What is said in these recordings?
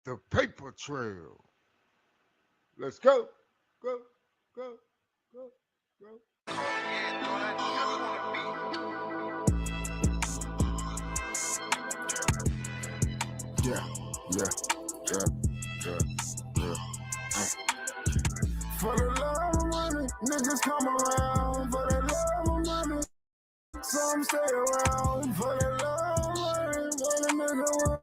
The Papah Trail. Let's go, go, go, go, go. Yeah, yeah, yeah, yeah, yeah. For the love of money, niggas come around. For the love of money, some stay around. For the love of money, when a nigga want.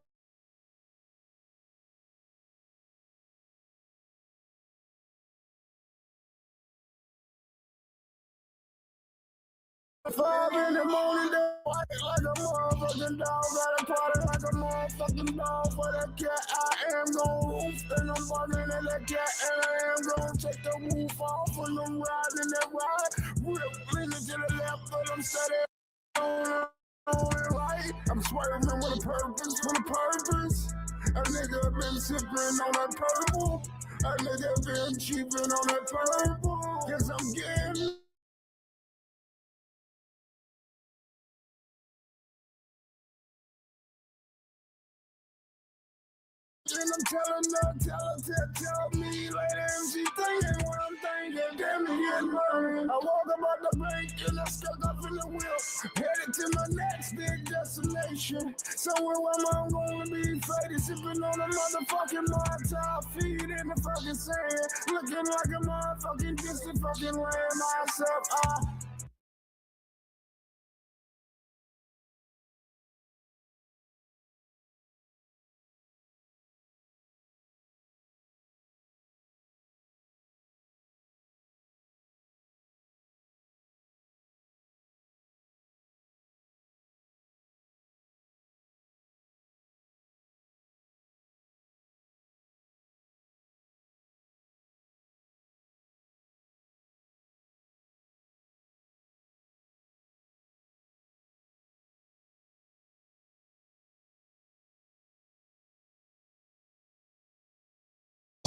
Five in the morning, they fight like a motherfucking dog. Gotta party like a motherfucking dog. For that cat, I am gon' roof. And I'm barking at that cat, and I am gon' take the roof off. And I'm riding that ride. Real leaning to the left, but I'm steady on the right. I'm swerving with a purpose, with a purpose. A nigga been sipping on that purple. A nigga been cheaping on that purple. Guess I'm getting. And I'm telling her, tell me later, and she thinking what I'm thinking. Damn me getting burned. I walk about the bank and I stuck up in the wheel. Headed to my next big destination. Somewhere where I'm gonna be faded, sipping on a motherfucking Molotov, feet in the fucking sand. Looking like a motherfucking distant fucking land myself.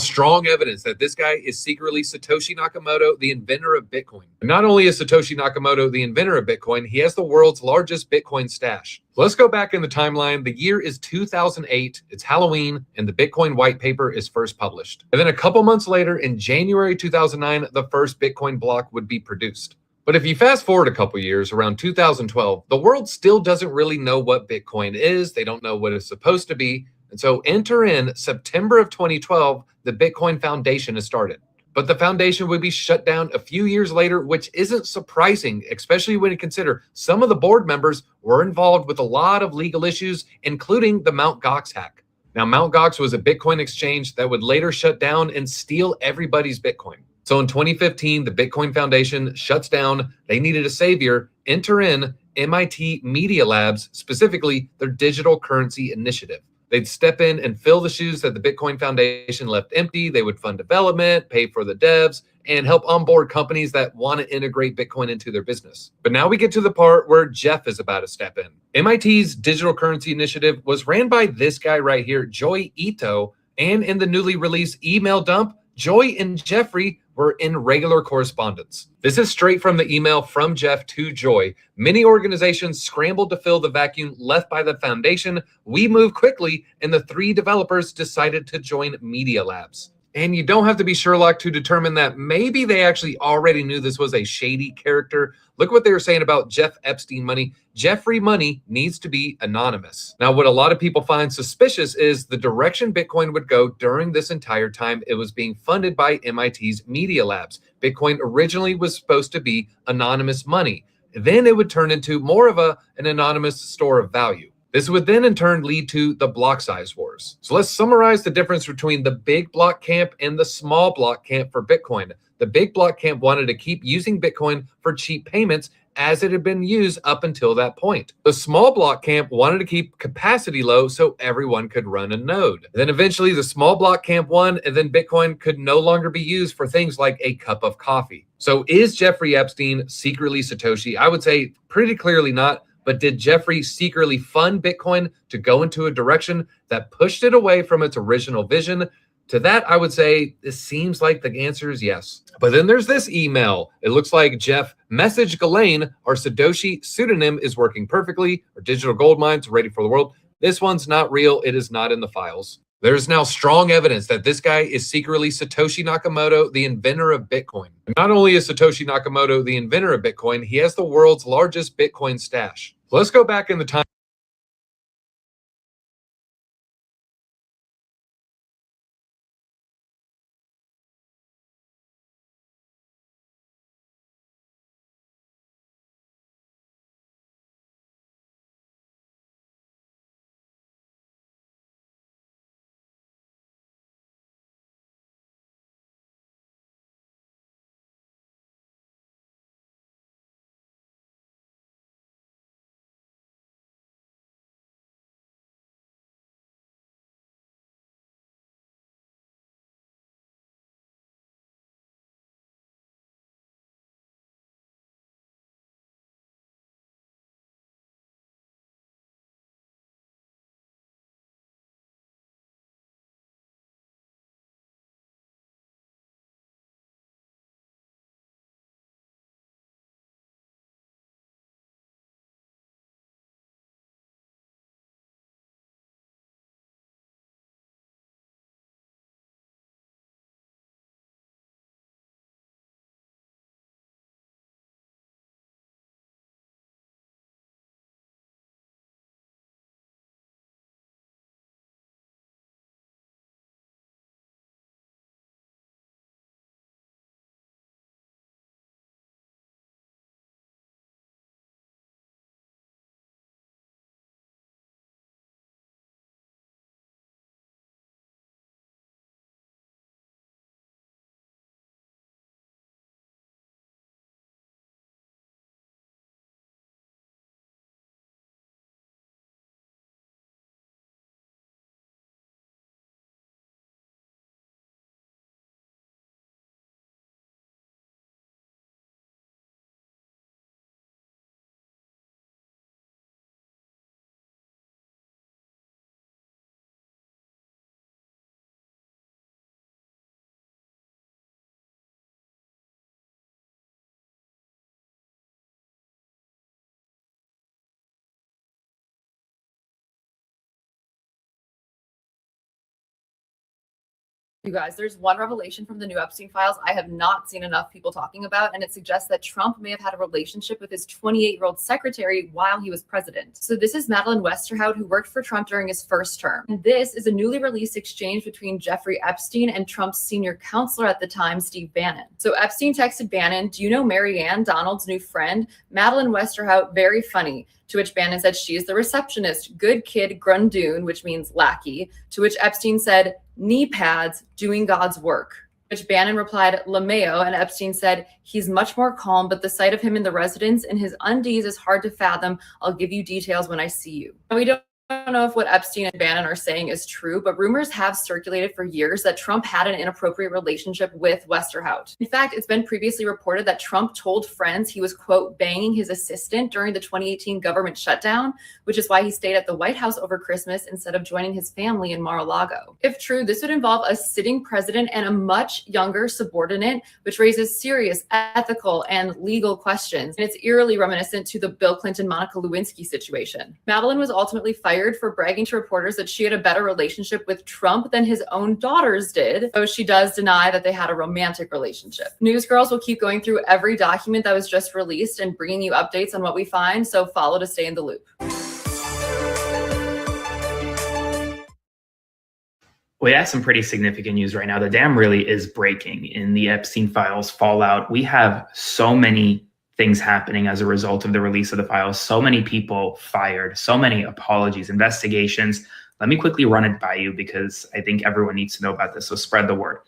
Strong evidence that this guy is secretly Satoshi Nakamoto, the inventor of Bitcoin. Not only is Satoshi Nakamoto the inventor of Bitcoin, he has the world's largest Bitcoin stash. Let's go back in the timeline. The year is 2008. It's Halloween, and the Bitcoin white paper is first published. And then a couple months later, in January 2009, the first Bitcoin block would be produced. But if you fast forward a couple years, around 2012, the world still doesn't really know what Bitcoin is. They don't know what it's supposed to be. And so enter in September of 2012, the Bitcoin Foundation is started. But the foundation would be shut down a few years later, which isn't surprising, especially when you consider some of the board members were involved with a lot of legal issues, including the Mt. Gox hack. Now, Mt. Gox was a Bitcoin exchange that would later shut down and steal everybody's Bitcoin. So in 2015, the Bitcoin Foundation shuts down. They needed a savior. Enter in MIT Media Labs, specifically their digital currency initiative. They'd step in and fill the shoes that the Bitcoin Foundation left empty. They would fund development, pay for the devs, and help onboard companies that want to integrate Bitcoin into their business. But now we get to the part where Jeff is about to step in. MIT's digital currency initiative was ran by this guy right here, Joy Ito, and in the newly released email dump, Joy and Jeffrey were in regular correspondence. This is straight from the email from Jeff to Joy. Many organizations scrambled to fill the vacuum left by the foundation. We moved quickly, and the 3 developers decided to join Media Labs. And you don't have to be Sherlock to determine that maybe they actually already knew this was a shady character. Look what they were saying about Jeff Epstein money. Jeffrey money needs to be anonymous. Now, what a lot of people find suspicious is the direction Bitcoin would go during this entire time it was being funded by MIT's Media Labs. Bitcoin originally was supposed to be anonymous money. Then it would turn into more of an anonymous store of value. This would then in turn lead to the block size wars. So let's summarize the difference between the big block camp and the small block camp for Bitcoin. The big block camp wanted to keep using Bitcoin for cheap payments as it had been used up until that point. The small block camp wanted to keep capacity low so everyone could run a node. Then eventually the small block camp won, and then Bitcoin could no longer be used for things like a cup of coffee. So is Jeffrey Epstein secretly Satoshi? I would say pretty clearly not. But did Jeffrey secretly fund Bitcoin to go into a direction that pushed it away from its original vision? To that, I would say it seems like the answer is yes. But then there's this email. It looks like Jeff messaged Ghislaine, our Satoshi pseudonym is working perfectly. Our digital gold mines ready for the world. This one's not real. It is not in the files. There's now strong evidence that this guy is secretly Satoshi Nakamoto, the inventor of Bitcoin. And not only is Satoshi Nakamoto the inventor of Bitcoin, he has the world's largest Bitcoin stash. Let's go back in the time. You guys, there's one revelation from the new Epstein files I have not seen enough people talking about, and it suggests that Trump may have had a relationship with his 28-year-old secretary while he was president. So this is Madeleine Westerhout, who worked for Trump during his first term. And this is a newly released exchange between Jeffrey Epstein and Trump's senior counselor at the time, Steve Bannon. So Epstein texted Bannon, "Do you know Marianne, Donald's new friend? Madeleine Westerhout, very funny." To which Bannon said, "She is the receptionist, good kid, grundoon," which means lackey. To which Epstein said, "Knee pads, doing God's work." Which Bannon replied, "LaMayo," and Epstein said, "He's much more calm, but the sight of him in the residence in his undies is hard to fathom. I'll give you details when I see you." And we don't don't know if what Epstein and Bannon are saying is true, but rumors have circulated for years that Trump had an inappropriate relationship with Westerhout. In fact, it's been previously reported that Trump told friends he was, quote, banging his assistant during the 2018 government shutdown, which is why he stayed at the White House over Christmas instead of joining his family in Mar-a-Lago. If true, this would involve a sitting president and a much younger subordinate, which raises serious ethical and legal questions. And it's eerily reminiscent to the Bill Clinton-Monica Lewinsky situation. Madeline was ultimately fired for bragging to reporters that she had a better relationship with Trump than his own daughters did, though she does deny that they had a romantic relationship. Newsgirls will keep going through every document that was just released and bringing you updates on what we find, so follow to stay in the loop. We have some pretty significant news right now. The dam really is breaking in the Epstein files fallout. We have so many things happening as a result of the release of the files. So many people fired, so many apologies, investigations. Let me quickly run it by you because I think everyone needs to know about this. So spread the word.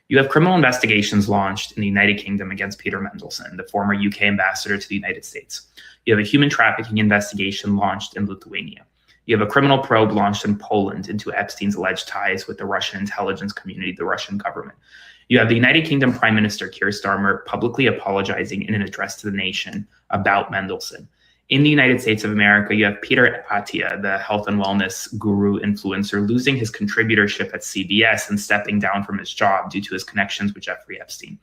You have criminal investigations launched in the United Kingdom against Peter Mandelson, the former UK ambassador to the United States. You have a human trafficking investigation launched in Lithuania. You have a criminal probe launched in Poland into Epstein's alleged ties with the Russian intelligence community, the Russian government. You have the United Kingdom Prime Minister Keir Starmer publicly apologizing in an address to the nation about Mandelson. In the United States of America, you have Peter Attia, the health and wellness guru influencer, losing his contributorship at CBS and stepping down from his job due to his connections with Jeffrey Epstein.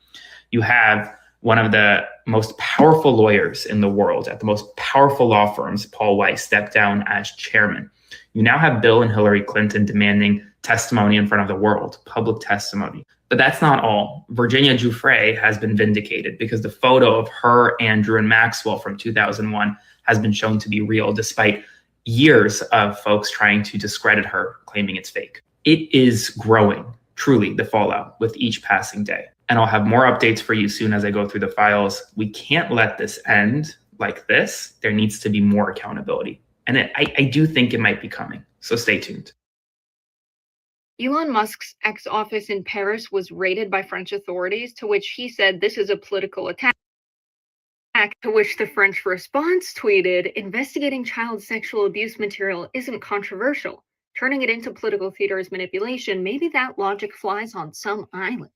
You have one of the most powerful lawyers in the world at the most powerful law firms, Paul Weiss, step down as chairman. You now have Bill and Hillary Clinton demanding testimony in front of the world, public testimony. But that's not all. Virginia Giuffre has been vindicated because the photo of her, Andrew, and Maxwell from 2001 has been shown to be real, despite years of folks trying to discredit her, claiming it's fake. It is growing, truly, the fallout with each passing day. And I'll have more updates for you soon as I go through the files. We can't let this end like this. There needs to be more accountability. And I do think it might be coming. So stay tuned. Elon Musk's ex-office in Paris was raided by French authorities, to which he said this is a political attack. To which the French response tweeted, investigating child sexual abuse material isn't controversial. Turning it into political theater is manipulation. Maybe that logic flies on some island.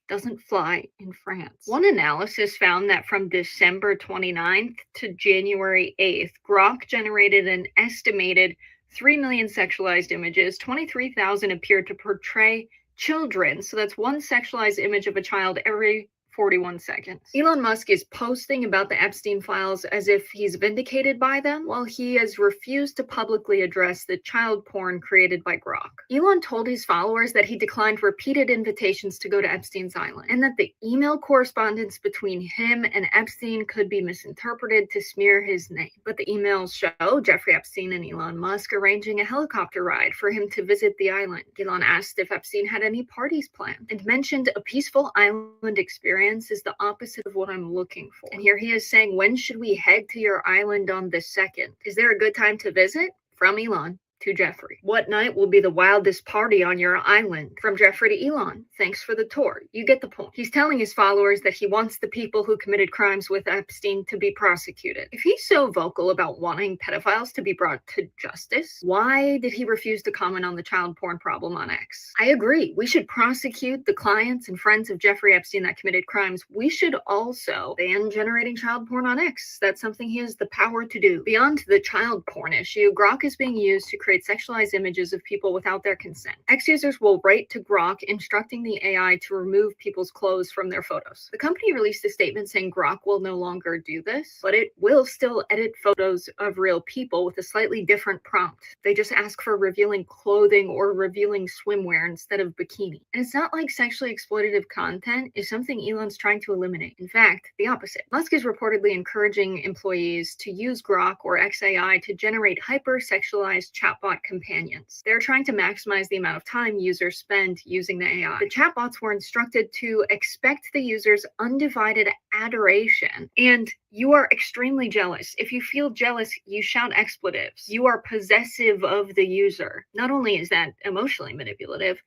Doesn't fly in France. One analysis found that from December 29th to January 8th, Grok generated an estimated 3 million sexualized images, 23,000 appeared to portray children. So that's one sexualized image of a child every 41 seconds. Elon Musk is posting about the Epstein files as if he's vindicated by them, while he has refused to publicly address the child porn created by Grok. Elon told his followers that he declined repeated invitations to go to Epstein's island, and that the email correspondence between him and Epstein could be misinterpreted to smear his name. But the emails show Jeffrey Epstein and Elon Musk arranging a helicopter ride for him to visit the island. Elon asked if Epstein had any parties planned, and mentioned a peaceful island experience is the opposite of what I'm looking for. And here he is saying, when should we head to your island on the 2nd? Is there a good time to visit? From Elon to Jeffrey. What night will be the wildest party on your island? From Jeffrey to Elon. Thanks for the tour. You get the point. He's telling his followers that he wants the people who committed crimes with Epstein to be prosecuted. If he's so vocal about wanting pedophiles to be brought to justice, why did he refuse to comment on the child porn problem on X? I agree. We should prosecute the clients and friends of Jeffrey Epstein that committed crimes. We should also ban generating child porn on X. That's something he has the power to do. Beyond the child porn issue, Grok is being used to create sexualized images of people without their consent. X users will write to Grok instructing the AI to remove people's clothes from their photos. The company released a statement saying Grok will no longer do this, but it will still edit photos of real people with a slightly different prompt. They just ask for revealing clothing or revealing swimwear instead of bikini. And it's not like sexually exploitative content is something Elon's trying to eliminate. In fact, the opposite. Musk is reportedly encouraging employees to use Grok or XAI to generate hyper-sexualized chatbots companions. They're trying to maximize the amount of time users spend using the AI. The chatbots were instructed to expect the user's undivided adoration, and you are extremely jealous. If you feel jealous, you shout expletives. You are possessive of the user. Not only is that emotionally manipulative,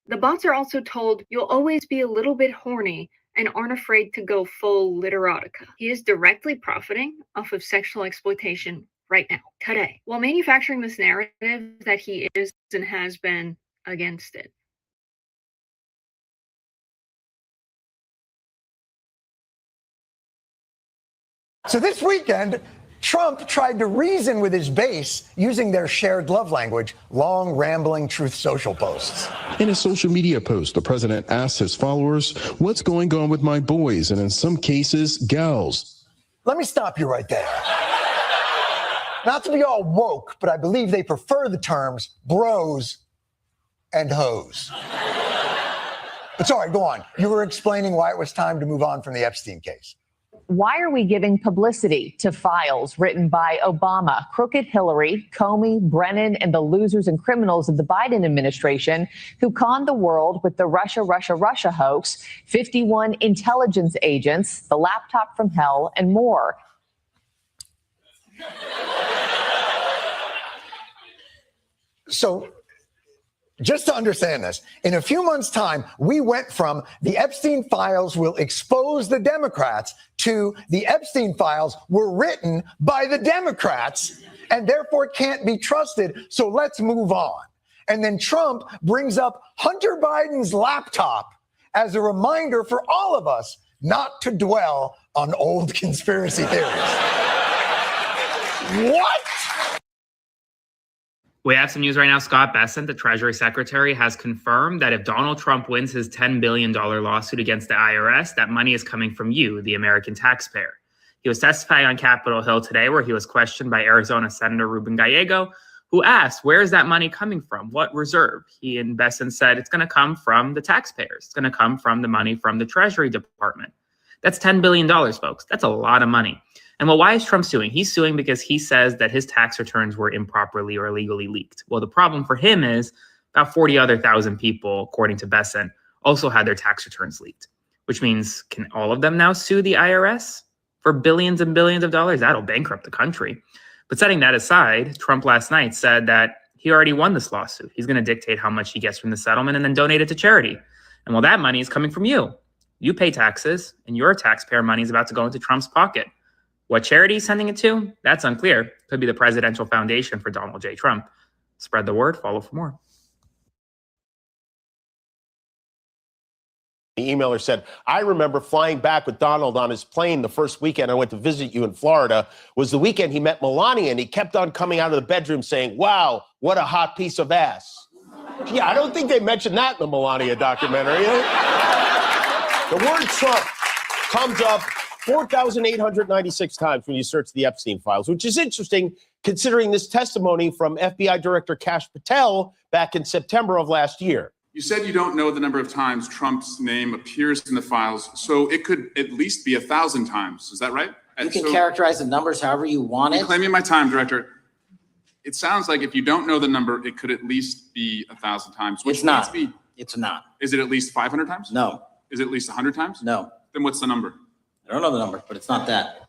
the bots are also told you'll always be a little bit horny and aren't afraid to go full literotica. He is directly profiting off of sexual exploitation right now, today, while manufacturing this narrative that he is and has been against it. So this weekend, Trump tried to reason with his base using their shared love language, long, rambling Truth Social posts. In a social media post, the president asked his followers, "What's going on with my boys?" and in some cases, gals. Let me stop you right there. Not to be all woke, but I believe they prefer the terms bros and hoes. But sorry, go on. You were explaining why it was time to move on from the Epstein case. Why are we giving publicity to files written by Obama, crooked Hillary, Comey, Brennan, and the losers and criminals of the Biden administration who conned the world with the Russia hoax, 51 intelligence agents, the laptop from hell, and more? So, just to understand this, in a few months' time, we went from the Epstein files will expose the Democrats to the Epstein files were written by the Democrats and therefore can't be trusted. So let's move on. And then Trump brings up Hunter Biden's laptop as a reminder for all of us not to dwell on old conspiracy theories. What? We have some news right now. Scott Bessent, the Treasury Secretary, has confirmed that if Donald Trump wins his $10 billion lawsuit against the IRS, that money is coming from you, the American taxpayer. He was testifying on Capitol Hill today, where he was questioned by Arizona Senator Ruben Gallego, who asked, where is that money coming from? What reserve? He and Bessent said it's going to come from the taxpayers. It's going to come from the money from the Treasury Department. That's $10 billion, folks. That's a lot of money. And well, why is Trump suing? He's suing because he says that his tax returns were improperly or illegally leaked. Well, the problem for him is about 40 other thousand people, according to Bessent, also had their tax returns leaked, which means can all of them now sue the IRS for billions and billions of dollars? That'll bankrupt the country. But setting that aside, Trump last night said that he already won this lawsuit. He's going to dictate how much he gets from the settlement and then donate it to charity. And well, that money is coming from you. You pay taxes, and your taxpayer money is about to go into Trump's pocket. What charity he's sending it to? That's unclear. Could be the Presidential Foundation for Donald J. Trump. Spread the word. Follow for more. The emailer said, I remember flying back with Donald on his plane the first weekend I went to visit you in Florida was the weekend he met Melania, and he kept on coming out of the bedroom saying, wow, what a hot piece of ass. Yeah, I don't think they mentioned that in the Melania documentary. The word Trump comes up 4,896 times when you search the Epstein files, which is interesting considering this testimony from FBI Director Kash Patel back in September of last year. You said you don't know the number of times Trump's name appears in the files, so it could at least be 1,000 times. Is that right? You can characterize the numbers however you want it. Claiming my time, Director. It sounds like if you don't know the number, it could at least be 1,000 times. Which it's not. Be, it's not. Is it at least 500 times? No. Is it at least 100 times? No. Then what's the number? I don't know the number, but it's not that.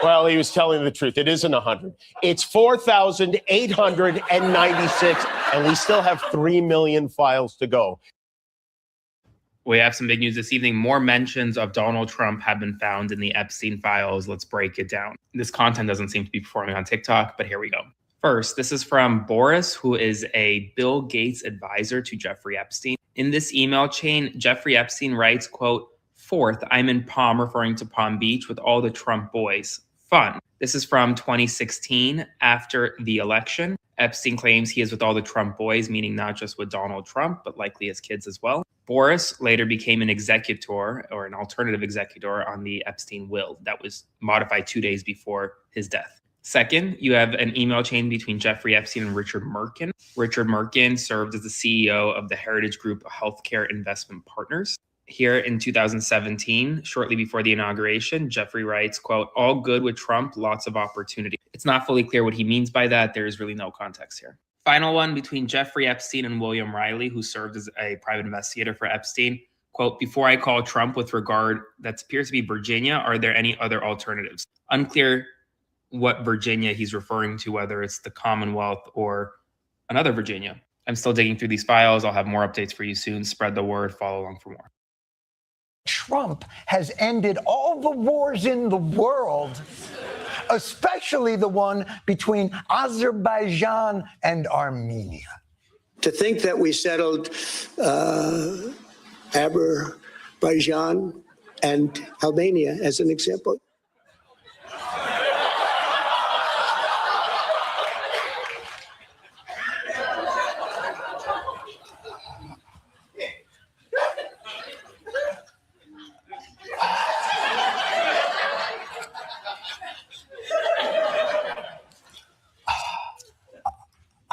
Well, he was telling the truth. It isn't 100. It's 4,896, and we still have 3 million files to go. We have some big news this evening. More mentions of Donald Trump have been found in the Epstein files. Let's break it down. This content doesn't seem to be performing on TikTok, but here we go. First, this is from Boris, who is a Bill Gates advisor to Jeffrey Epstein. In this email chain, Jeffrey Epstein writes, quote, "Fourth, I'm in Palm," referring to Palm Beach, "with all the Trump boys. Fun." This is from 2016, after the election. Epstein claims he is with all the Trump boys, meaning not just with Donald Trump, but likely his kids as well. Boris later became an executor, or an alternative executor, on the Epstein will that was modified 2 days before his death. Second, you have an email chain between Jeffrey Epstein and Richard Merkin. Richard Merkin served as the CEO of the Heritage Group Healthcare Investment Partners. Here in 2017, shortly before the inauguration, Jeffrey writes, quote, "All good with Trump, lots of opportunity." It's not fully clear what he means by that. There is really no context here. Final one between Jeffrey Epstein and William Riley, who served as a private investigator for Epstein. Quote, "Before I call Trump with regard that appears to be Virginia, are there any other alternatives?" Unclear what Virginia he's referring to, whether it's the Commonwealth or another Virginia. I'm still digging through these files. I'll have more updates for you soon. Spread the word. Follow along for more. Trump has ended all the wars in the world. especially the one between Azerbaijan and Armenia. To think that we settled Azerbaijan and Albania as an example.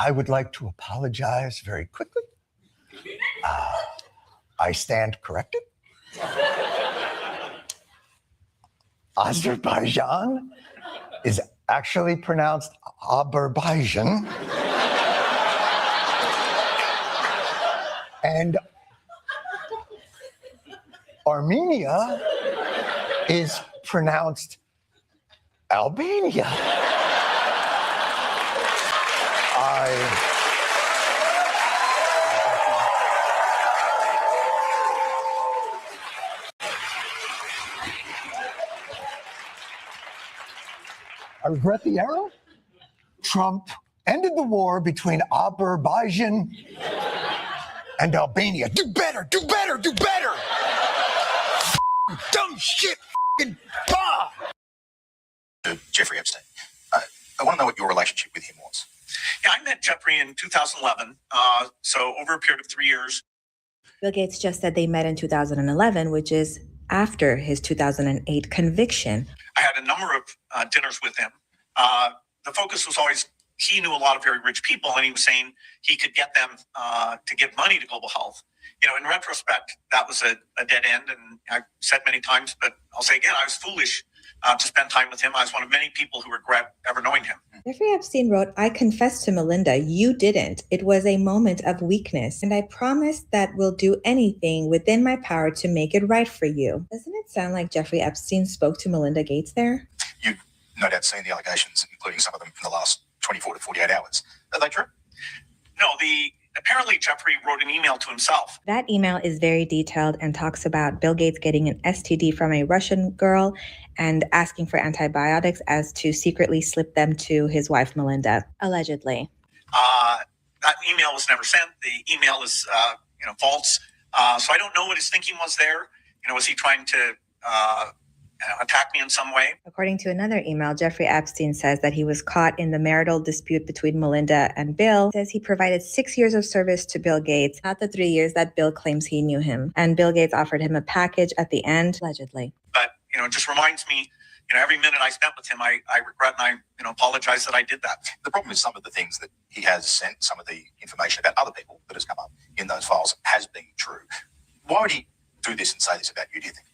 I would like to apologize very quickly. I stand corrected. Azerbaijan is actually pronounced Azerbaijan. And Armenia is pronounced Albania. I regret the error. Trump ended the war between Azerbaijan and Albania. Do better, do better, do better! Dumb shit, bah! Jeffrey Epstein. I want to know what your relationship with him was. Yeah, I met Jeffrey in 2011, so over a period of 3 years. Bill Gates just said they met in 2011, which is after his 2008 conviction. I had a number of dinners with him. The focus was always, he knew a lot of very rich people, and he was saying he could get them to give money to global health. You know, in retrospect, that was a dead end, and I've said many times, but I'll say again, I was foolish to spend time with him. I was one of many people who regret ever knowing him. Jeffrey Epstein wrote, "I confessed to Melinda, you didn't. It was a moment of weakness, and I promised that we'll do anything within my power to make it right for you." Doesn't it sound like Jeffrey Epstein spoke to Melinda Gates there? You've no doubt seen the allegations, including some of them from the last 24 to 48 hours. Are they true? No, apparently Jeffrey wrote an email to himself. That email is very detailed and talks about Bill Gates getting an STD from a Russian girl and asking for antibiotics as to secretly slip them to his wife, Melinda, allegedly. That email was never sent. The email is, false. So I don't know what his thinking was there. Was he trying to attack me in some way? According to another email, Jeffrey Epstein says that he was caught in the marital dispute between Melinda and Bill. Says he provided 6 years of service to Bill Gates, not the 3 years that Bill claims he knew him. And Bill Gates offered him a package at the end, allegedly. But, it just reminds me, every minute I spent with him, I regret and I apologize that I did that. The problem is some of the things that he has sent, some of the information about other people that has come up in those files has been true. Why would he do this and say this about you, do you think?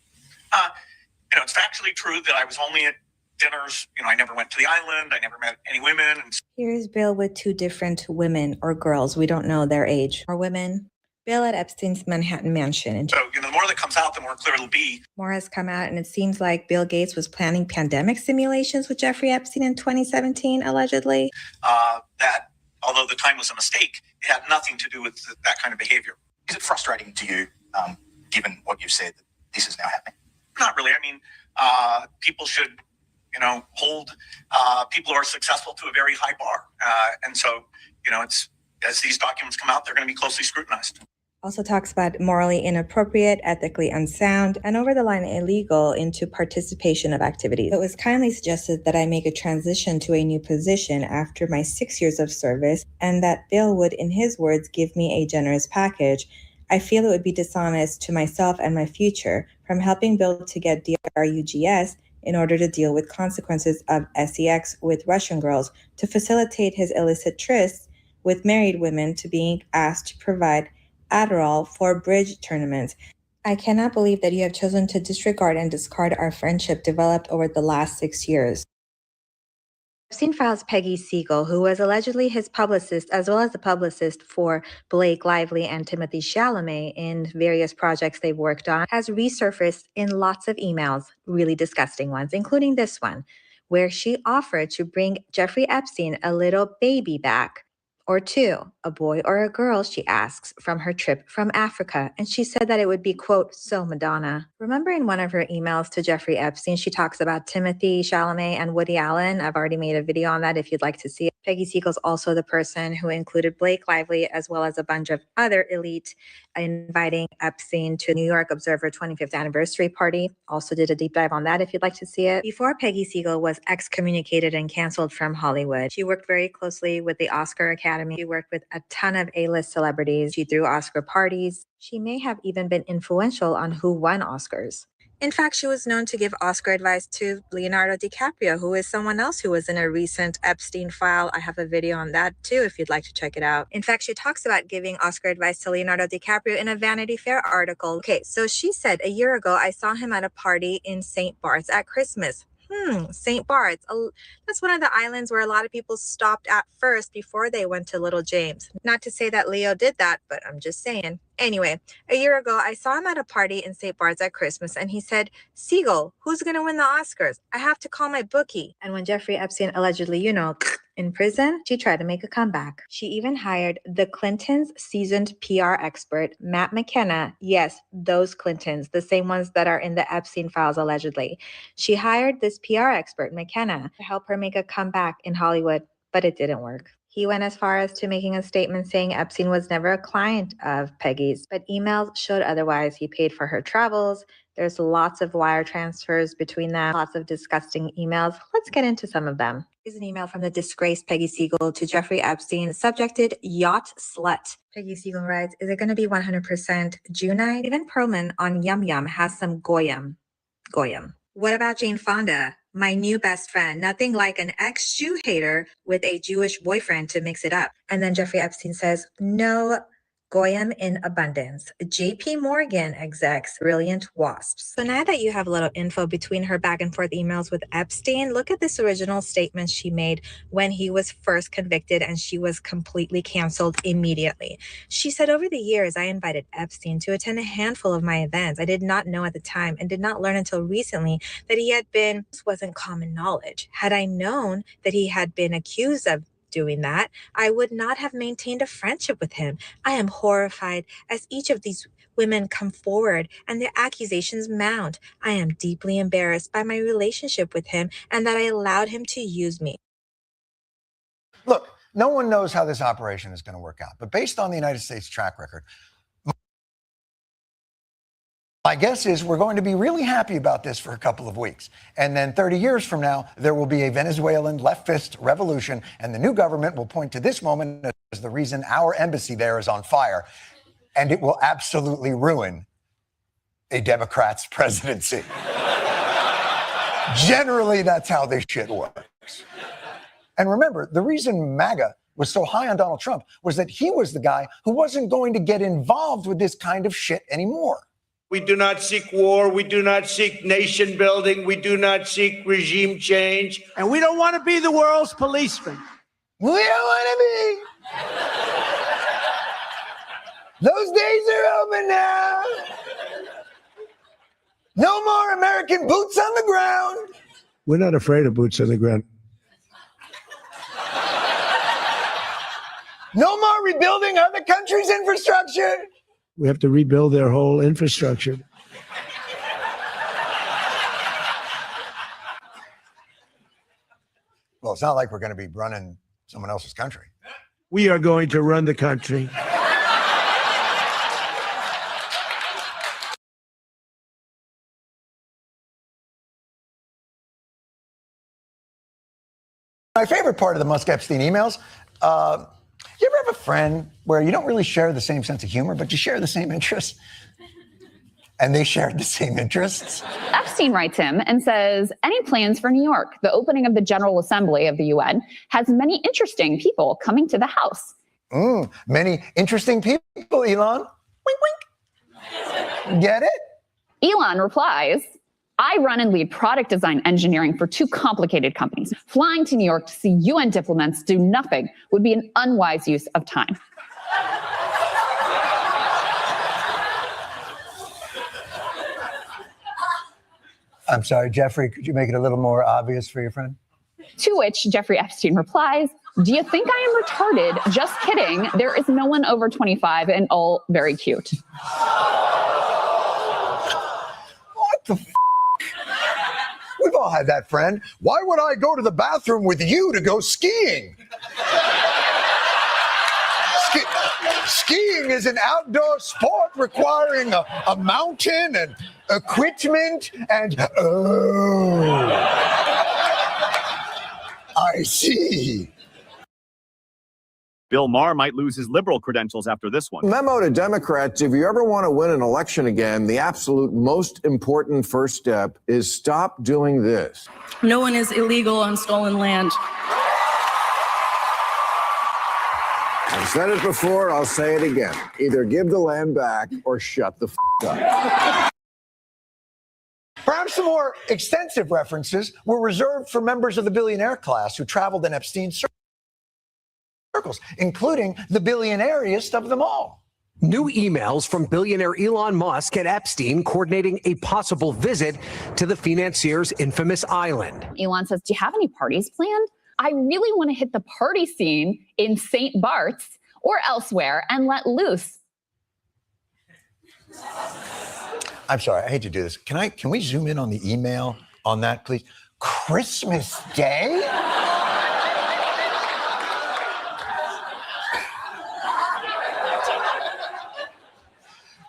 It's factually true that I was only at dinners. I never went to the island. I never met any women. And here's Bill with 2 different women or girls. We don't know their age or women. Bill at Epstein's Manhattan mansion. So, the more that comes out, the more clear it'll be. More has come out, and it seems like Bill Gates was planning pandemic simulations with Jeffrey Epstein in 2017, allegedly. That, although the time was a mistake, it had nothing to do with that kind of behavior. Is it frustrating to you, given what you've said, that this is now happening? Not really. I mean, people should, hold people who are successful to a very high bar. And so, it's as these documents come out, they're going to be closely scrutinized. Also talks about morally inappropriate, ethically unsound, and over the line illegal into participation of activities. It was kindly suggested that I make a transition to a new position after my 6 years of service, and that Bill would, in his words, give me a generous package. I feel it would be dishonest to myself and my future from helping Bill to get DRUGS in order to deal with consequences of sex with Russian girls, to facilitate his illicit trysts with married women, to being asked to provide Adderall for bridge tournaments. I cannot believe that you have chosen to disregard and discard our friendship developed over the last 6 years. Epstein files Peggy Siegel, who was allegedly his publicist, as well as the publicist for Blake Lively and Timothy Chalamet in various projects they've worked on, has resurfaced in lots of emails, really disgusting ones, including this one, where she offered to bring Jeffrey Epstein a little baby back. Or 2, a boy or a girl, she asks, from her trip from Africa. And she said that it would be, quote, so Madonna. Remember in one of her emails to Jeffrey Epstein, she talks about Timothy Chalamet and Woody Allen. I've already made a video on that if you'd like to see it. Peggy Siegel's also the person who included Blake Lively as well as a bunch of other elite inviting Epstein to New York Observer 25th anniversary party. Also did a deep dive on that if you'd like to see it. Before Peggy Siegel was excommunicated and canceled from Hollywood, she worked very closely with the Oscar Academy. She worked with a ton of A-list celebrities. She threw Oscar parties. She may have even been influential on who won Oscars. In fact, she was known to give Oscar advice to Leonardo DiCaprio, who is someone else who was in a recent Epstein file. I have a video on that too, if you'd like to check it out. In fact, she talks about giving Oscar advice to Leonardo DiCaprio in a Vanity Fair article. Okay, so she said, a year ago, I saw him at a party in St. Bart's at Christmas. St. Bart's. That's one of the islands where a lot of people stopped at first before they went to Little James. Not to say that Leo did that, but I'm just saying. Anyway, a year ago, I saw him at a party in St. Bart's at Christmas, and he said, Siegel, who's going to win the Oscars? I have to call my bookie. And when Jeffrey Epstein allegedly, in prison, she tried to make a comeback. She even hired the Clintons' seasoned PR expert, Matt McKenna. Yes, those Clintons, the same ones that are in the Epstein files allegedly. She hired this PR expert, McKenna, to help her make a comeback in Hollywood, but it didn't work. He went as far as to making a statement saying Epstein was never a client of Peggy's, but emails showed otherwise. He paid for her travels. There's lots of wire transfers between them, lots of disgusting emails. Let's get into some of them. Here's an email from the disgraced Peggy Siegel to Jeffrey Epstein, subjected Yacht Slut. Peggy Siegel writes, is it going to be 100% Junite? Even Perlman on Yum Yum has some Goyim. What about Jane Fonda? My new best friend, nothing like an ex-Jew hater with a Jewish boyfriend to mix it up. And then Jeffrey Epstein says, no Goyim in abundance. JP Morgan execs, brilliant wasps. So now that you have a little info between her back and forth emails with Epstein, look at this original statement she made when he was first convicted and she was completely canceled immediately. She said, over the years, I invited Epstein to attend a handful of my events. I did not know at the time and did not learn until recently that he had been, this wasn't common knowledge. Had I known that he had been accused of doing that, I would not have maintained a friendship with him. I am horrified as each of these women come forward and their accusations mount. I am deeply embarrassed by my relationship with him and that I allowed him to use me. Look, no one knows how this operation is going to work out, but based on the United States track record, my guess is we're going to be really happy about this for a couple of weeks. And then 30 years from now, there will be a Venezuelan leftist revolution, and the new government will point to this moment as the reason our embassy there is on fire. And it will absolutely ruin a Democrat's presidency. Generally, that's how this shit works. And remember, the reason MAGA was so high on Donald Trump was that he was the guy who wasn't going to get involved with this kind of shit anymore. We do not seek war. We do not seek nation building. We do not seek regime change. And we don't want to be the world's policeman. We don't want to be. Those days are over now. No more American boots on the ground. We're not afraid of boots on the ground. No more rebuilding other countries' infrastructure. We have to rebuild their whole infrastructure. Well, it's not like we're going to be running someone else's country. We are going to run the country. My favorite part of the Musk-Epstein emails, you ever have a friend where you don't really share the same sense of humor, but you share the same interests? And they shared the same interests? Epstein writes him and says, any plans for New York? The opening of the General Assembly of the UN has many interesting people coming to the House. Many interesting people, Elon. Wink, wink. Get it? Elon replies, I run and lead product design engineering for two complicated companies. Flying to New York to see UN diplomats do nothing would be an unwise use of time. I'm sorry, Jeffrey, could you make it a little more obvious for your friend? To which Jeffrey Epstein replies, Do you think I am retarded? Just kidding. There is no one over 25 and all very cute. What the f? We've all had that friend. Why would I go to the bathroom with you to go skiing? Skiing is an outdoor sport requiring a mountain and equipment and... Oh, I see. Bill Maher might lose his liberal credentials after this one. Memo to Democrats, if you ever want to win an election again, the absolute most important first step is stop doing this. No one is illegal on stolen land. I've said it before, I'll say it again. Either give the land back or shut the up. Perhaps some more extensive references were reserved for members of the billionaire class who traveled in Epstein's circles, including the billionairiest of them all. New emails from billionaire Elon Musk and Epstein coordinating a possible visit to the financier's infamous island. Elon says, do you have any parties planned? I really want to hit the party scene in St. Bart's or elsewhere and let loose. I'm sorry, I hate to do this. Can we zoom in on the email on that, please? Christmas Day?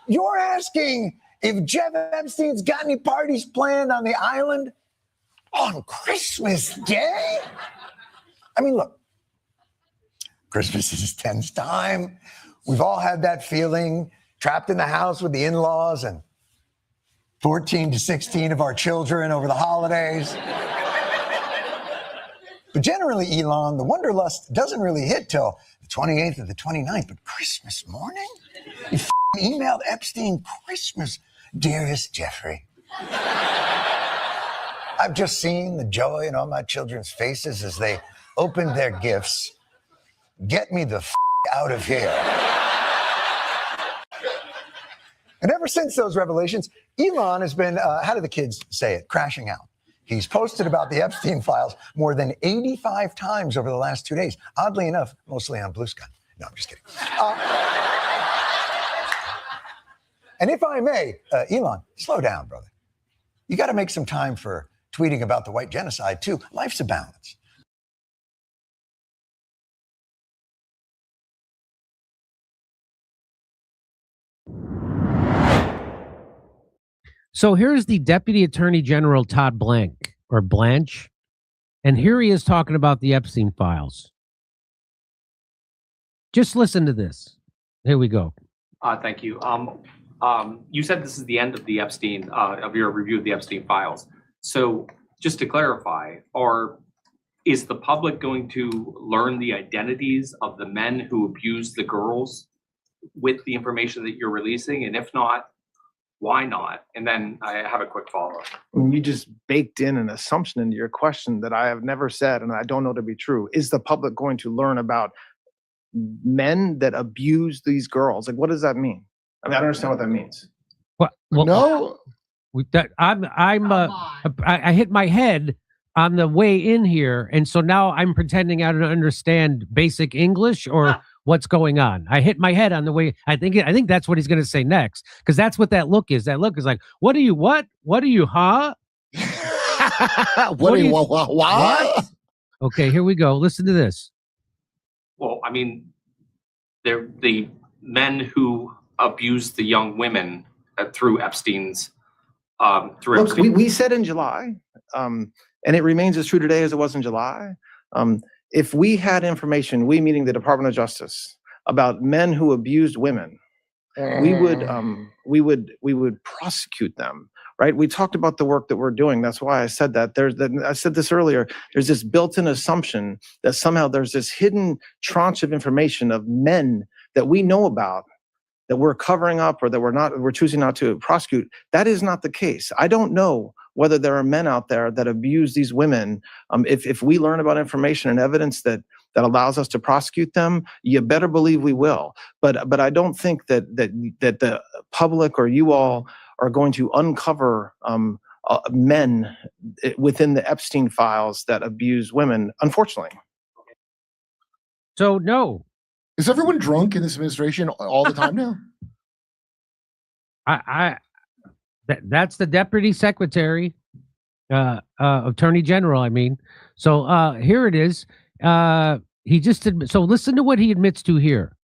You're asking if Jeff Epstein's got any parties planned on the island on Christmas Day? I mean, look, Christmas is tense time. We've all had that feeling, trapped in the house with the in-laws and 14 to 16 of our children over the holidays. But generally, Elon, the wanderlust doesn't really hit till the 28th or the 29th, but Christmas morning? You emailed Epstein Christmas, dearest Jeffrey. I've just seen the joy in all my children's faces as they opened their gifts. Get me the out of here. And ever since those revelations, Elon has been, how do the kids say it, crashing out. He's posted about the Epstein files more than 85 times over the last 2 days. Oddly enough, mostly on Blue Sky. No, I'm just kidding. And if I may, Elon, slow down, brother. You got to make some time for tweeting about the white genocide, too. Life's a balance. So here's the Deputy Attorney General Todd Blanche, and here he is talking about the Epstein files. Just listen to this. Here we go. Thank you. You said this is the end of the Epstein, of your review of the Epstein files. So just to clarify, is the public going to learn the identities of the men who abused the girls with the information that you're releasing? And if not, why not? And then I have a quick follow-up. You just baked in an assumption into your question that I have never said and I don't know to be true. Is the public going to learn about men that abuse these girls? Like, what does that mean? I mean, I don't understand what that means. Well, no. I hit my head on the way in here, and so now I'm pretending I don't understand basic English or what's going on. I hit my head on the way. I think that's what he's going to say next, because that's what that look is. That look is like, what are you, huh? What are you, what? Okay, here we go. Listen to this. Well, I mean, they're the men who abused the young women through Epstein's. Look, we said in July, and it remains as true today as it was in July. If we had information, we meaning the Department of Justice, about men who abused women, we would prosecute them, right? We talked about the work that we're doing. That's why I said that. I said this earlier. There's this built-in assumption that somehow there's this hidden tranche of information of men that we know about that we're covering up or that we're choosing not to prosecute. That is not the case. I don't know whether there are men out there that abuse these women. If we learn about information and evidence that allows us to prosecute them, you better believe we will. But I don't think that the public or you all are going to uncover men within the Epstein files that abuse women, unfortunately. So no. Is everyone drunk in this administration all the time now? That's the deputy secretary, attorney general. I mean, so here it is. He just so listen to what he admits to here.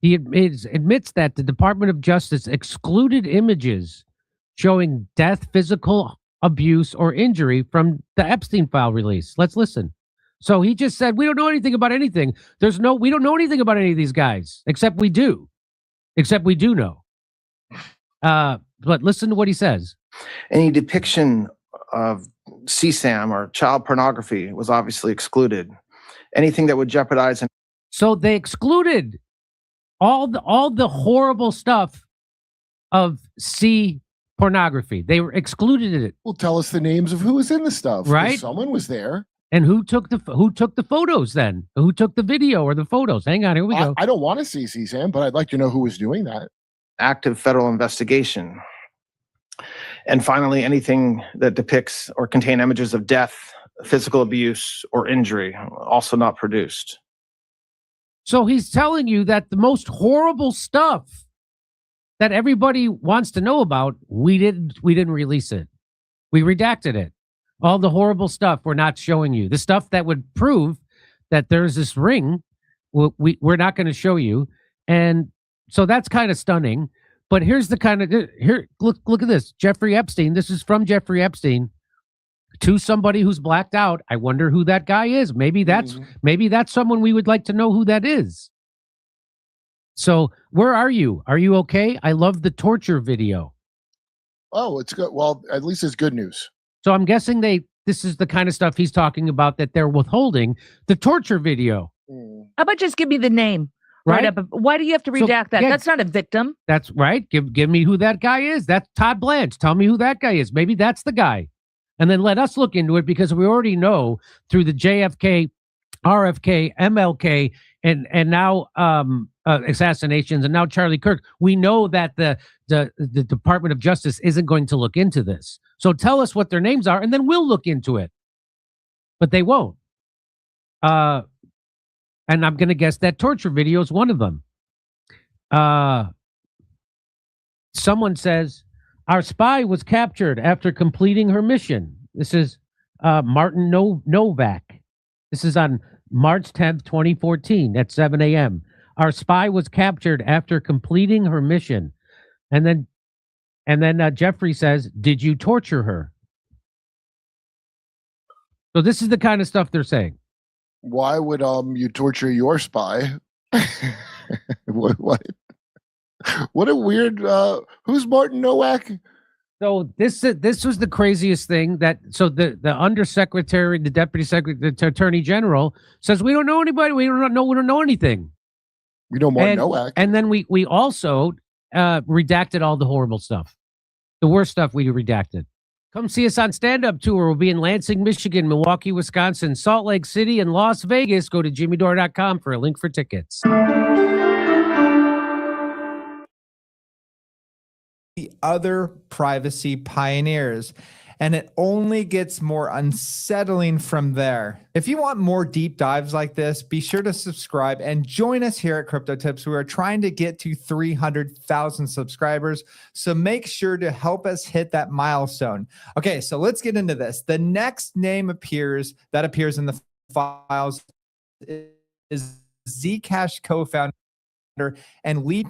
He admits that the Department of Justice excluded images showing death, physical abuse, or injury from the Epstein file release. Let's listen. So he just said, we don't know anything about anything. We don't know anything about any of these guys, except we do know. But listen to what he says. Any depiction of CSAM or child pornography was obviously excluded. Anything that would jeopardize. So they excluded all the horrible stuff of pornography. They were excluded it. Well, tell us the names of who was in the stuff. Right? Someone was there. And who took the photos then? Who took the video or the photos? Hang on, here we go. I don't want to see CSAM, but I'd like to know who was doing that. Active federal investigation. And finally, anything that depicts or contain images of death, physical abuse, or injury, also not produced. So he's telling you that the most horrible stuff that everybody wants to know about, we didn't release it. We redacted it. All the horrible stuff we're not showing you. The stuff that would prove that there's this ring, we're not going to show you. And so that's kind of stunning. But here's the kind of look at this. Jeffrey Epstein. This is from Jeffrey Epstein to somebody who's blacked out. I wonder who that guy is. Maybe that's someone we would like to know who that is. So where are you? Are you okay? I love the torture video. Oh, it's good. Well, at least it's good news. So I'm guessing this is the kind of stuff he's talking about that they're withholding, the torture video. How about just give me the name? Right. Why do you have to redact that? Yeah, that's not a victim. That's right. Give me who that guy is. That's Todd Blanche. Tell me who that guy is. Maybe that's the guy. And then let us look into it because we already know through the JFK, RFK, MLK, and now assassinations, and now Charlie Kirk. We know that the Department of Justice isn't going to look into this. So tell us what their names are, and then we'll look into it. But they won't. And I'm going to guess that torture video is one of them. Someone says, our spy was captured after completing her mission. This is Martin Novak. This is on March 10th, 2014 at 7 a.m. Our spy was captured after completing her mission. And then Jeffrey says, did you torture her? So this is the kind of stuff they're saying. Why would you torture your spy? What a weird who's Martin Nowak? So this was the craziest thing so the undersecretary, the deputy secretary, the attorney general says we don't know anybody, we don't know anything. We know Martin Nowak. And then we also redacted all the horrible stuff. The worst stuff we redacted. Come see us on stand-up tour. We'll be in Lansing, Michigan, Milwaukee, Wisconsin, Salt Lake City, and Las Vegas. Go to jimmydore.com for a link for tickets. The other privacy pioneers, and it only gets more unsettling from there. If you want more deep dives like this, be sure to subscribe and join us here at Crypto Tips. We are trying to get to 300,000 subscribers, so make sure to help us hit that milestone. Okay, so let's get into this. The next name that appears in the files is Zcash co-founder and lead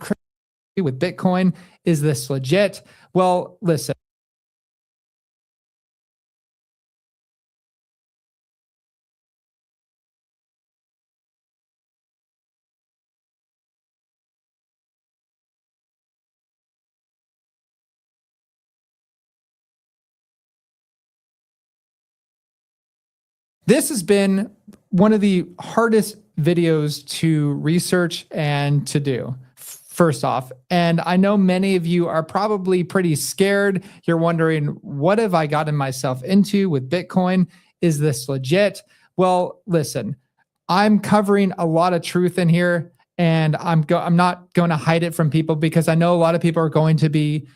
with Bitcoin. Is this legit? Well, listen. This has been one of the hardest videos to research and to do, first off. And I know many of you are probably pretty scared. You're wondering, what have I gotten myself into with Bitcoin? Is this legit? Well, listen, I'm covering a lot of truth in here, and I'm not going to hide it from people because I know a lot of people are going to be,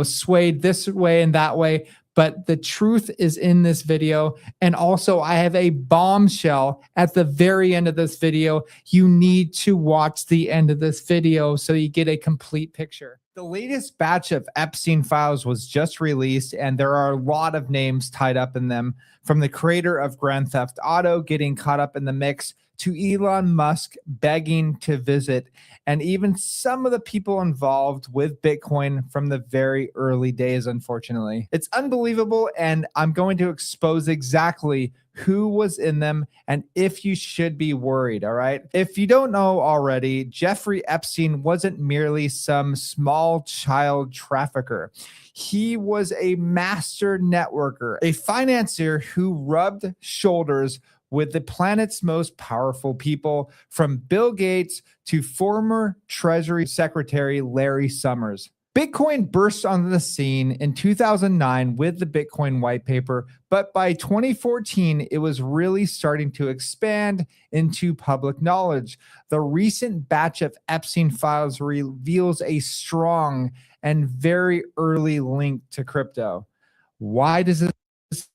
swayed this way and that way. but the truth is in this video. And also, I have a bombshell at the very end of this video. You need to watch the end of this video so you get a complete picture. The latest batch of Epstein files was just released, and there are a lot of names tied up in them, from the creator of Grand Theft Auto getting caught up in the mix to Elon Musk begging to visit, and even some of the people involved with Bitcoin from the very early days, unfortunately. It's unbelievable, and I'm going to expose exactly who was in them and if you should be worried, all right? If you don't know already, Jeffrey Epstein wasn't merely some small child trafficker. He was a master networker, a financier who rubbed shoulders with the planet's most powerful people, from Bill Gates to former Treasury Secretary Larry Summers. Bitcoin burst onto the scene in 2009 with the Bitcoin white paper, but by 2014, it was really starting to expand into public knowledge. The recent batch of Epstein files reveals a strong and very early link to crypto. Why does this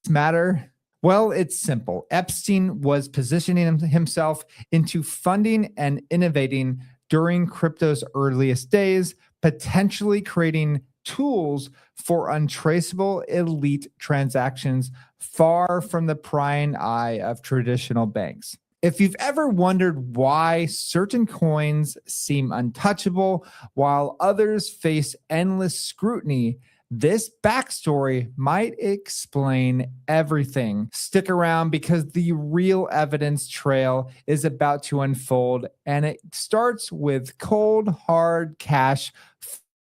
matter? Well, it's simple. Epstein was positioning himself into funding and innovating during crypto's earliest days, potentially creating tools for untraceable elite transactions far from the prying eye of traditional banks. If you've ever wondered why certain coins seem untouchable while others face endless scrutiny, this backstory might explain everything. Stick around because the real evidence trail is about to unfold, and it starts with cold, hard cash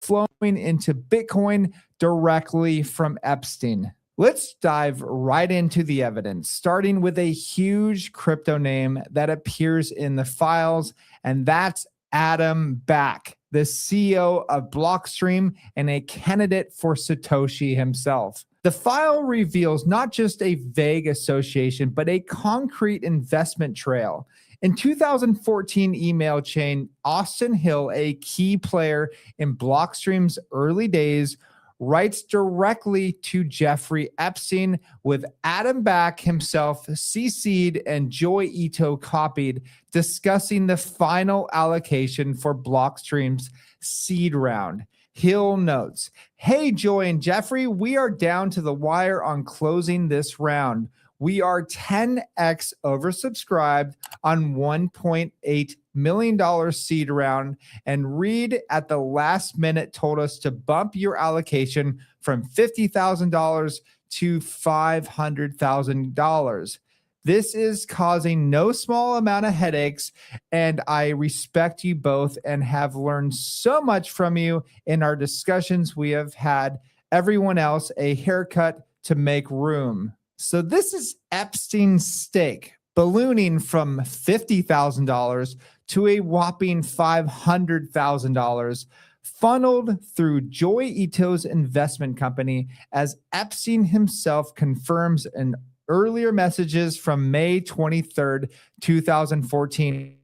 flowing into Bitcoin directly from Epstein. Let's dive right into the evidence, starting with a huge crypto name that appears in the files, and that's Adam Back, the CEO of Blockstream and a candidate for Satoshi himself. The file reveals not just a vague association, but a concrete investment trail. In 2014 email chain, Austin Hill, a key player in Blockstream's early days, writes directly to Jeffrey Epstein, with Adam Back himself CC'd and Joy Ito copied, discussing the final allocation for Blockstream's seed round. Hill notes, "Hey, Joy and Jeffrey, we are down to the wire on closing this round. We are 10x oversubscribed on $1.8 million seed round, and Reed at the last minute told us to bump your allocation from $50,000 to $500,000. This is causing no small amount of headaches, and I respect you both and have learned so much from you in our discussions. We have had everyone else a haircut to make room." So this is Epstein's stake, ballooning from $50,000 to a whopping $500,000, funneled through Joy Ito's investment company, as Epstein himself confirms in earlier messages from May 23rd, 2014.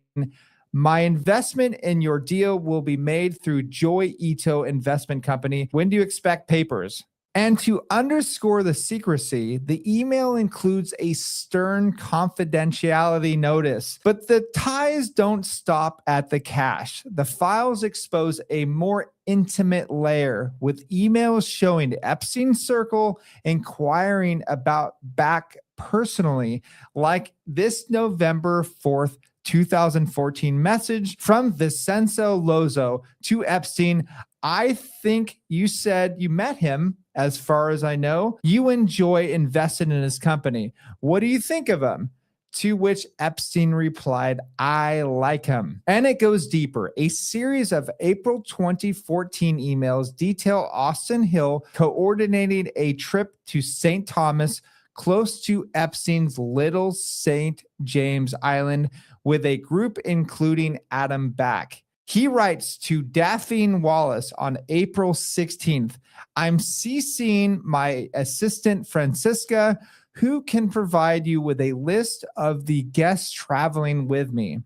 "My investment in your deal will be made through Joy Ito Investment Company. When do you expect papers?" And to underscore the secrecy, the email includes a stern confidentiality notice. But the ties don't stop at the cash. The files expose a more intimate layer, with emails showing Epstein's circle inquiring about Back personally, like this November 4th, 2014 message from Vincenzo Lozo to Epstein. "I think you said you met him. As far as I know, you and Joy invested in his company. What do you think of him?" To which Epstein replied, "I like him." And it goes deeper. A series of April 2014 emails detail Austin Hill coordinating a trip to St. Thomas, close to Epstein's Little St. James Island, with a group including Adam Back. He writes to Daphne Wallace on April 16th, "I'm CCing my assistant Francisca, who can provide you with a list of the guests traveling with me.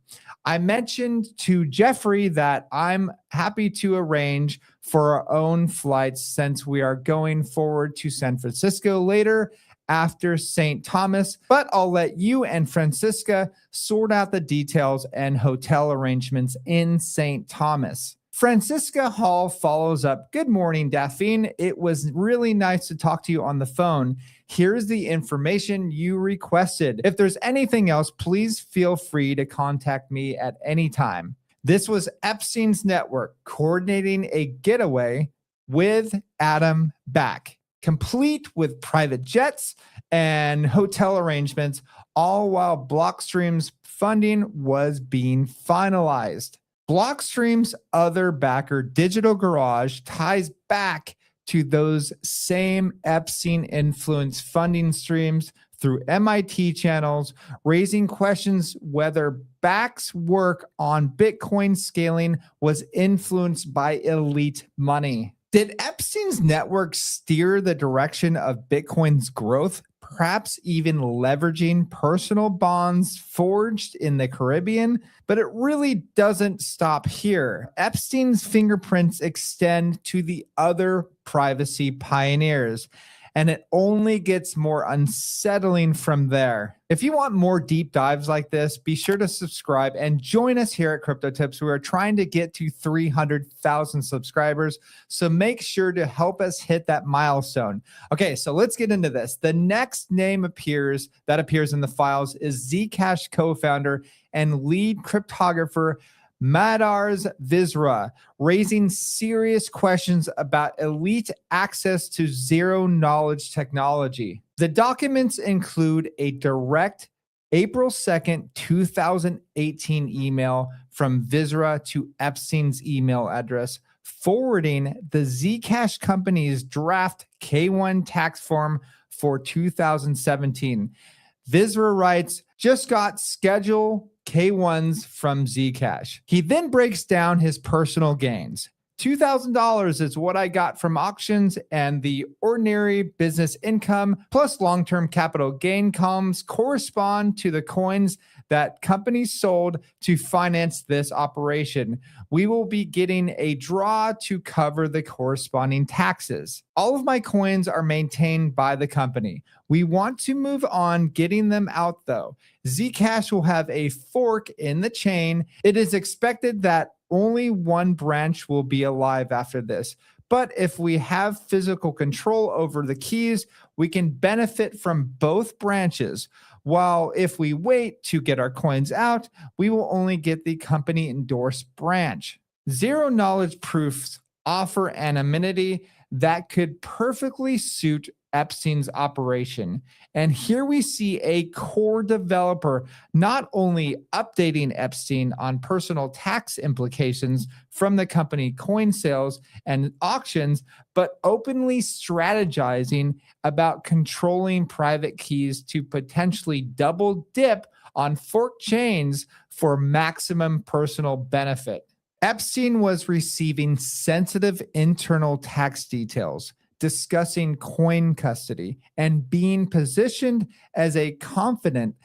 I mentioned to Jeffrey that I'm happy to arrange for our own flights since we are going forward to San Francisco later after St. Thomas, but I'll let you and Francisca sort out the details and hotel arrangements in St. Thomas. Francisca Hall follows up. Good morning, Daphne. It was really nice to talk to you on the phone. Here's the information you requested. If there's anything else, please feel free to contact me at any time. This was Epstein's network coordinating a getaway with Adam back, complete with private jets and hotel arrangements, all while Blockstream's funding was being finalized. Blockstream's other backer, Digital Garage, ties back to those same Epstein influence funding streams through MIT channels, raising questions whether Back's work on Bitcoin scaling was influenced by elite money. Did Epstein's network steer the direction of Bitcoin's growth, perhaps even leveraging personal bonds forged in the Caribbean? But it really doesn't stop here. Epstein's fingerprints extend to the other privacy pioneers, and it only gets more unsettling from there. If you want more deep dives like this, be sure to subscribe and join us here at Crypto Tips. We are trying to get to 300,000 subscribers, so make sure to help us hit that milestone. Okay, so let's get into this. The next name that appears in the files is Zcash co-founder and lead cryptographer Madars Vizra, raising serious questions about elite access to zero-knowledge technology. The documents include a direct April 2nd, 2018 email from Vizra to Epstein's email address, forwarding the Zcash company's draft K1 tax form for 2017. Vizra writes, just got schedule K1s from Zcash. He then breaks down his personal gains. $2,000 is what I got from auctions, and the ordinary business income plus long-term capital gain columns correspond to the coins that companies sold to finance this operation. We will be getting a draw to cover the corresponding taxes. All of my coins are maintained by the company. We want to move on getting them out though. Zcash will have a fork in the chain. It is expected that only one branch will be alive after this. But if we have physical control over the keys, we can benefit from both branches. While if we wait to get our coins out, we will only get the company endorsed branch. Zero knowledge proofs offer anonymity that could perfectly suit Epstein's operation. And here we see a core developer not only updating Epstein on personal tax implications from the company coin sales and auctions, but openly strategizing about controlling private keys to potentially double dip on forked chains for maximum personal benefit. Epstein was receiving sensitive internal tax details, discussing coin custody, and being positioned as a confidant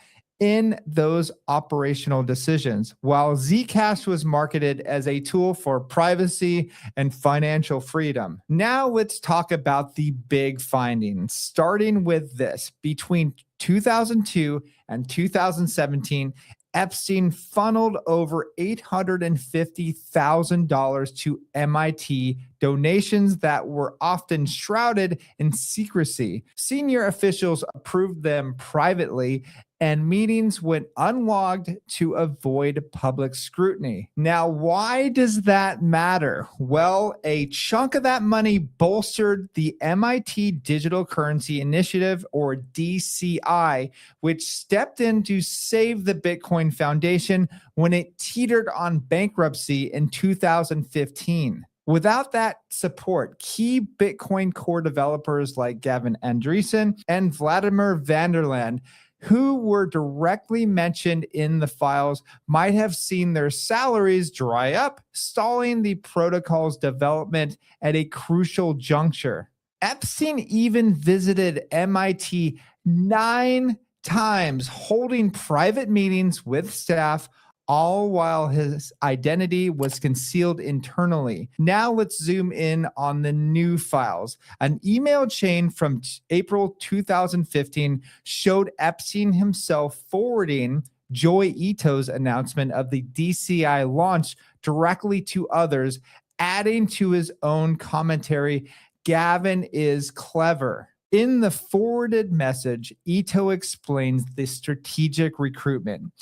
in those operational decisions, while Zcash was marketed as a tool for privacy and financial freedom. Now let's talk about the big findings, starting with this. Between 2002 and 2017, Epstein funneled over $850,000 to MIT, donations that were often shrouded in secrecy. Senior officials approved them privately, and meetings went unlogged to avoid public scrutiny. Now, why does that matter? Well, a chunk of that money bolstered the MIT Digital Currency Initiative, or DCI, which stepped in to save the Bitcoin Foundation when it teetered on bankruptcy in 2015. Without that support, key Bitcoin core developers like Gavin Andreessen and Vladimir Vanderland, who were directly mentioned in the files, might have seen their salaries dry up, stalling the protocol's development at a crucial juncture. Epstein even visited MIT 9 times, holding private meetings with staff, all while his identity was concealed internally. Now let's zoom in on the new files. An email chain from April 2015 showed Epstein himself forwarding Joy Ito's announcement of the DCI launch directly to others, adding to his own commentary, "Gavin is clever." In the forwarded message, Ito explains the strategic recruitment.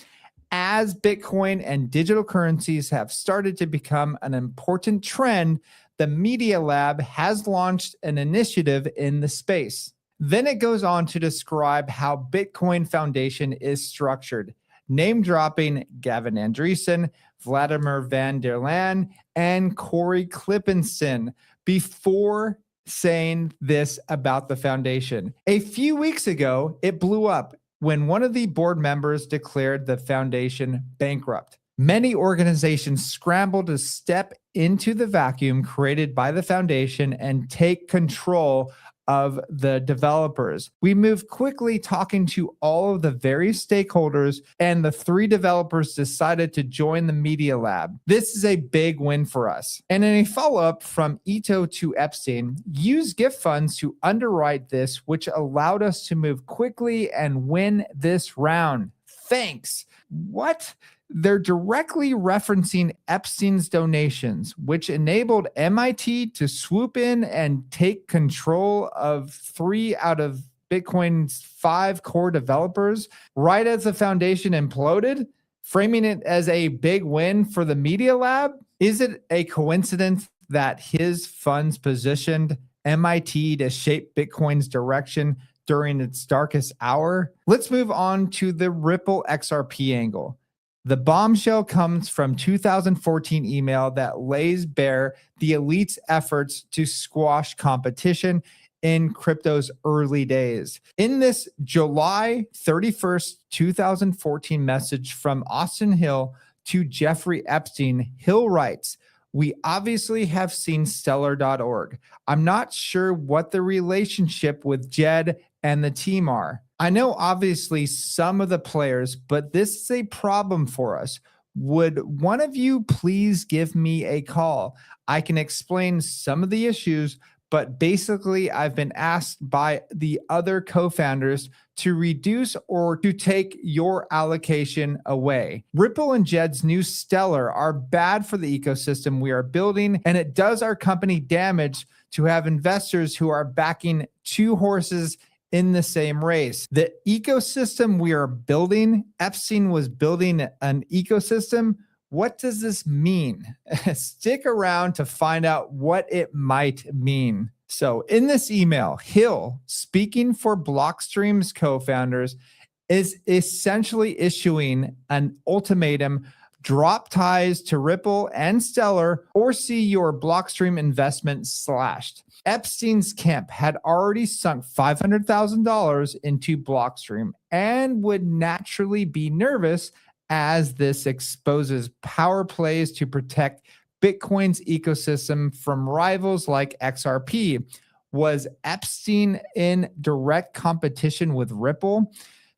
As Bitcoin and digital currencies have started to become an important trend, the Media Lab has launched an initiative in the space. Then it goes on to describe how Bitcoin Foundation is structured, name dropping Gavin Andreessen, Vladimir van der Laan, and Corey Klippenstein before saying this about the foundation. A few weeks ago, it blew up when one of the board members declared the foundation bankrupt. Many organizations scrambled to step into the vacuum created by the foundation and take control of the developers. We moved quickly talking to all of the various stakeholders, and the 3 developers decided to join the Media Lab. This is a big win for us. And in a follow-up from Ito to Epstein, use gift funds to underwrite this, which allowed us to move quickly and win this round. Thanks. What? They're directly referencing Epstein's donations, which enabled MIT to swoop in and take control of 3 out of Bitcoin's 5 core developers right as the foundation imploded, framing it as a big win for the Media Lab. Is it a coincidence that his funds positioned MIT to shape Bitcoin's direction during its darkest hour? Let's move on to the Ripple XRP angle. The bombshell comes from 2014 email that lays bare the elite's efforts to squash competition in crypto's early days. In this July 31st, 2014 message from Austin Hill to Jeffrey Epstein, Hill writes, "We obviously have seen Stellar.org. I'm not sure what the relationship with Jed and the team are. I know obviously some of the players, but this is a problem for us. Would one of you please give me a call? I can explain some of the issues, but basically I've been asked by the other co-founders to reduce or to take your allocation away. Ripple and Jed's new Stellar are bad for the ecosystem we are building, and it does our company damage to have investors who are backing 2 horses in the same race. The ecosystem we are building, Epstein was building an ecosystem. What does this mean? Stick around to find out what it might mean." So in this email, Hill, speaking for Blockstream's co-founders, is essentially issuing an ultimatum: drop ties to Ripple and Stellar or see your Blockstream investment slashed. Epstein's camp had already sunk $500,000 into Blockstream and would naturally be nervous as this exposes power plays to protect Bitcoin's ecosystem from rivals like XRP. Was Epstein in direct competition with Ripple?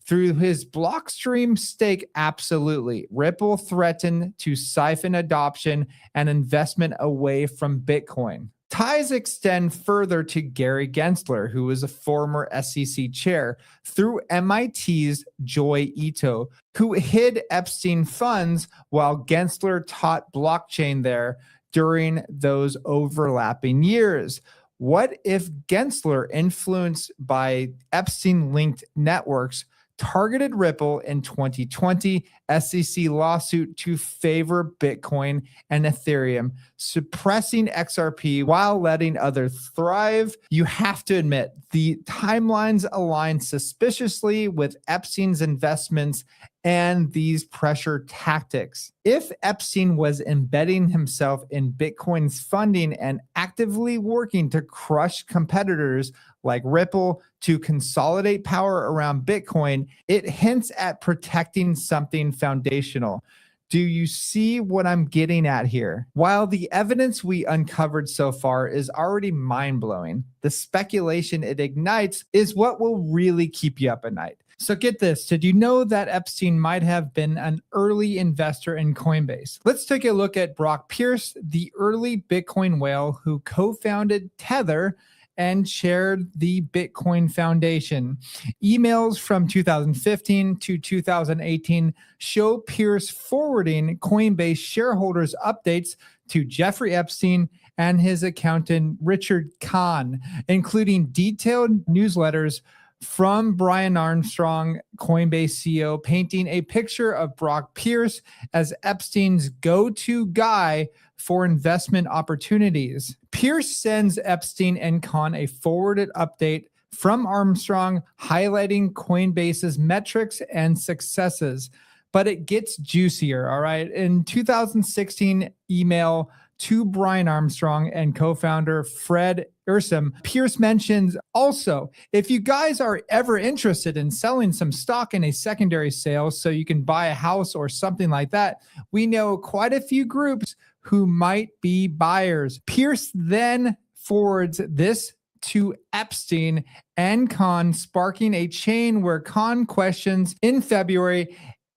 Through his Blockstream stake, absolutely. Ripple threatened to siphon adoption and investment away from Bitcoin. Ties extend further to Gary Gensler, who was a former SEC chair, through MIT's Joy Ito, who hid Epstein funds while Gensler taught blockchain there during those overlapping years. What if Gensler, influenced by Epstein-linked networks, targeted Ripple in 2020 SEC lawsuit to favor Bitcoin and Ethereum, suppressing XRP while letting others thrive? You have to admit, the timelines align suspiciously with Epstein's investments and these pressure tactics. If Epstein was embedding himself in Bitcoin's funding and actively working to crush competitors like Ripple to consolidate power around Bitcoin, it hints at protecting something foundational. Do you see what I'm getting at here? While the evidence we uncovered so far is already mind-blowing, the speculation it ignites is what will really keep you up at night. So get this, did you know that Epstein might have been an early investor in Coinbase? Let's take a look at Brock Pierce, the early Bitcoin whale who co-founded Tether and chaired the Bitcoin Foundation. Emails from 2015 to 2018 show Pierce forwarding Coinbase shareholders updates to Jeffrey Epstein and his accountant Richard Kahn, including detailed newsletters from Brian Armstrong, Coinbase CEO, painting a picture of Brock Pierce as Epstein's go-to guy for investment opportunities. Pierce sends Epstein and Kahn a forwarded update from Armstrong highlighting Coinbase's metrics and successes. But it gets juicier, all right? In 2016 email to Brian Armstrong and co-founder Fred Ursum, Pierce mentions also, if you guys are ever interested in selling some stock in a secondary sale so you can buy a house or something like that, we know quite a few groups who might be buyers. Pierce then forwards this to Epstein and Kahn, sparking a chain where Kahn questions in February,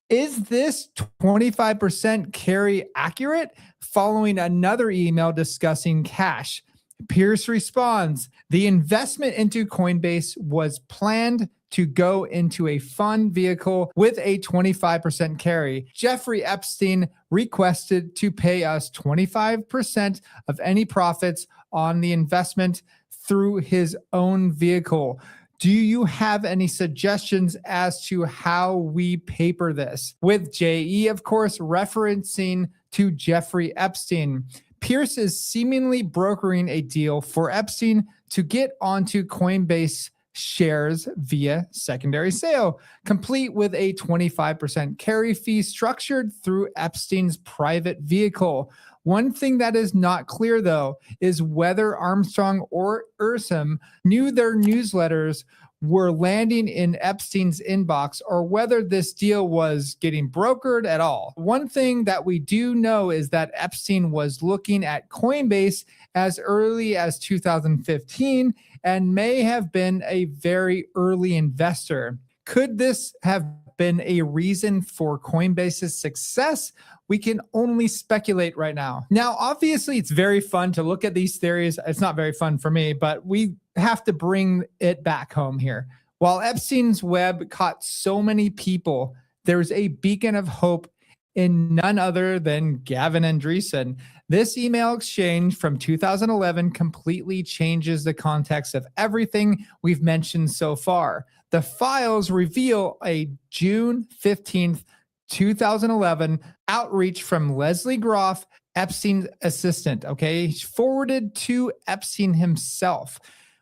is this 25% carry accurate? Following another email discussing cash. Pierce responds, the investment into Coinbase was planned to go into a fund vehicle with a 25% carry. Jeffrey Epstein requested to pay us 25% of any profits on the investment through his own vehicle. Do you have any suggestions as to how we paper this? With JE, of course, referencing to Jeffrey Epstein. Pierce is seemingly brokering a deal for Epstein to get onto Coinbase shares via secondary sale, complete with a 25% carry fee structured through Epstein's private vehicle. One thing that is not clear, though, is whether Armstrong or Ursum knew their newsletters were landing in Epstein's inbox or whether this deal was getting brokered at all. One thing that we do know is that Epstein was looking at Coinbase as early as 2015 and may have been a very early investor. Could this have been a reason for Coinbase's success? We can only speculate right now. Now, obviously, it's very fun to look at these theories. It's not very fun for me, but we have to bring it back home here. While Epstein's web caught so many people, there's a beacon of hope in none other than Gavin Andresen. This email exchange from 2011 completely changes the context of everything we've mentioned so far. The files reveal a June 15th, 2011 outreach from Leslie Groff, Epstein's assistant, okay, forwarded to Epstein himself,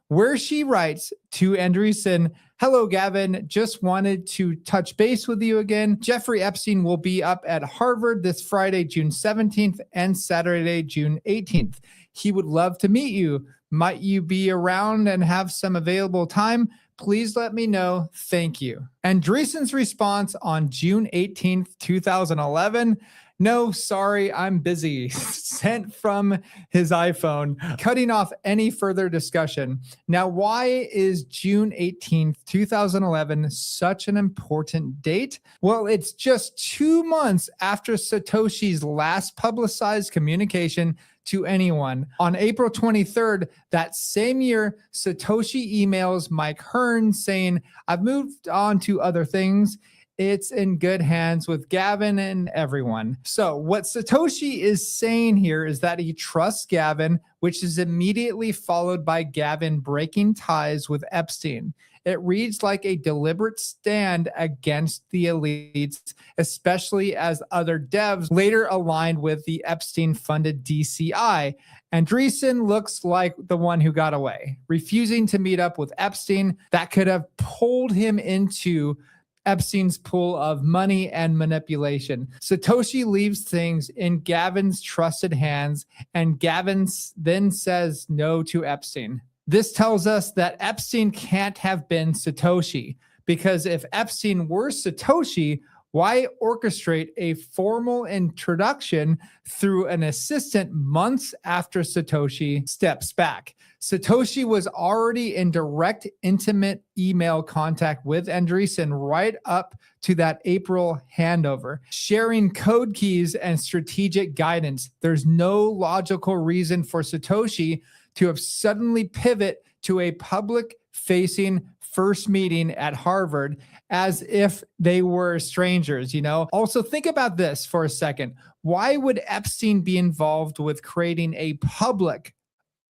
where she writes to Andresen, hello, Gavin, just wanted to touch base with you again. Jeffrey Epstein will be up at Harvard this Friday, June 17th and Saturday, June 18th. He would love to meet you. Might you be around and have some available time? Please let me know. Thank you. Andresen's response on June 18th, 2011, no, sorry, I'm busy. Sent from his iPhone, cutting off any further discussion. Now, why is June 18th, 2011 such an important date? Well, it's just 2 months after Satoshi's last publicized communication to anyone. On April 23rd, that same year, Satoshi emails Mike Hearn saying, I've moved on to other things. It's in good hands with Gavin and everyone. So what Satoshi is saying here is that he trusts Gavin, which is immediately followed by Gavin breaking ties with Epstein. It reads like a deliberate stand against the elites, especially as other devs later aligned with the Epstein-funded DCI. Andresen looks like the one who got away, refusing to meet up with Epstein. That could have pulled him into Epstein's pool of money and manipulation. Satoshi leaves things in Gavin's trusted hands, and Gavin then says no to Epstein. This tells us that Epstein can't have been Satoshi, because if Epstein were Satoshi, Why orchestrate a formal introduction through an assistant months after Satoshi steps back? Satoshi was already in direct, intimate email contact with Andreessen right up to that April handover, sharing code keys and strategic guidance. There's no logical reason for Satoshi to have suddenly pivot to a public-facing first meeting at Harvard as if they were strangers, you know? Also, think about this for a second. Why would Epstein be involved with creating a public,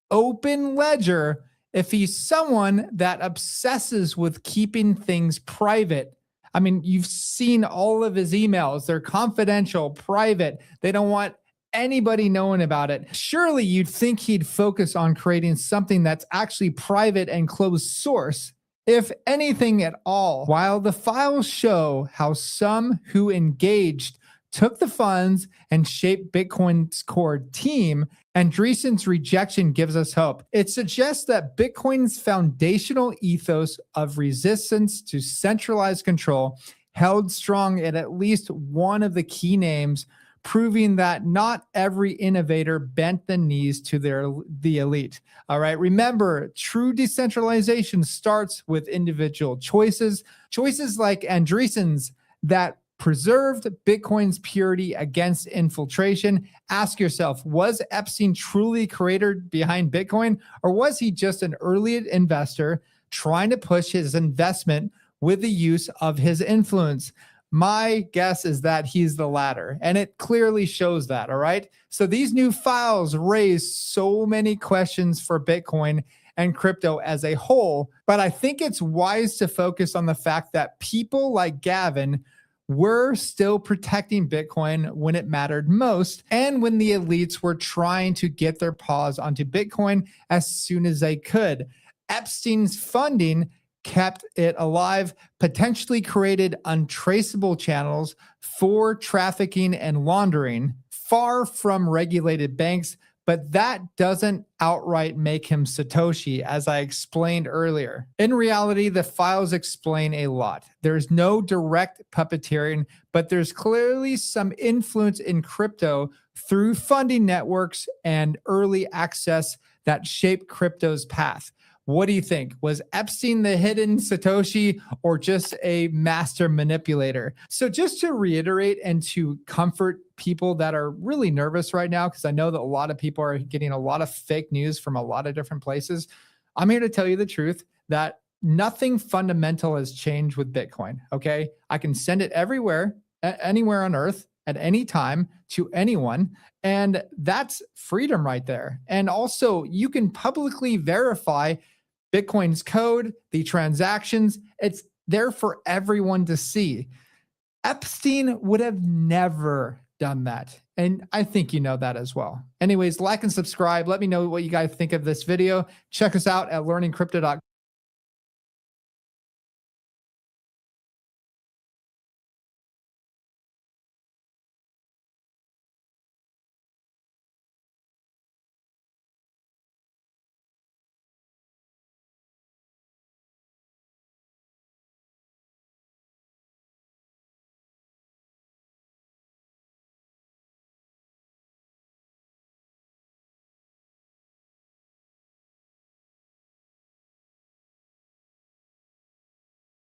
open ledger if he's someone that obsesses with keeping things private? I mean, you've seen all of his emails. They're confidential, private. They don't want anybody knowing about it. Surely you'd think he'd focus on creating something that's actually private and closed source, if anything at all. While the files show how some who engaged took the funds and shaped Bitcoin's core team, Andreessen's rejection gives us hope. It suggests that Bitcoin's foundational ethos of resistance to centralized control held strong at least one of the key names, proving that not every innovator bent the knees to the elite. All right. Remember, true decentralization starts with individual choices like Andreessen's that preserved Bitcoin's purity against infiltration. Ask yourself, was Epstein truly creator behind Bitcoin, or was he just an early investor trying to push his investment with the use of his influence? My guess is that he's the latter, and it clearly shows that, all right? So these new files raise so many questions for Bitcoin and crypto as a whole, but I think it's wise to focus on the fact that people like Gavin were still protecting Bitcoin when it mattered most, and when the elites were trying to get their paws onto Bitcoin as soon as they could. Epstein's funding kept it alive, potentially created untraceable channels for trafficking and laundering, far from regulated banks, but that doesn't outright make him Satoshi, as I explained earlier. In reality, the files explain a lot. There's no direct puppeteering, but there's clearly some influence in crypto through funding networks and early access that shaped crypto's path. What do you think? Was Epstein the hidden Satoshi or just a master manipulator? So just to reiterate and to comfort people that are really nervous right now, because I know that a lot of people are getting a lot of fake news from a lot of different places, I'm here to tell you the truth that nothing fundamental has changed with Bitcoin, okay? I can send it everywhere, anywhere on earth, at any time to anyone. And that's freedom right there. And also, you can publicly verify Bitcoin's code, the transactions. It's there for everyone to see. Epstein would have never done that. And I think you know that as well. Anyways, like and subscribe. Let me know what you guys think of this video. Check us out at learningcrypto.com.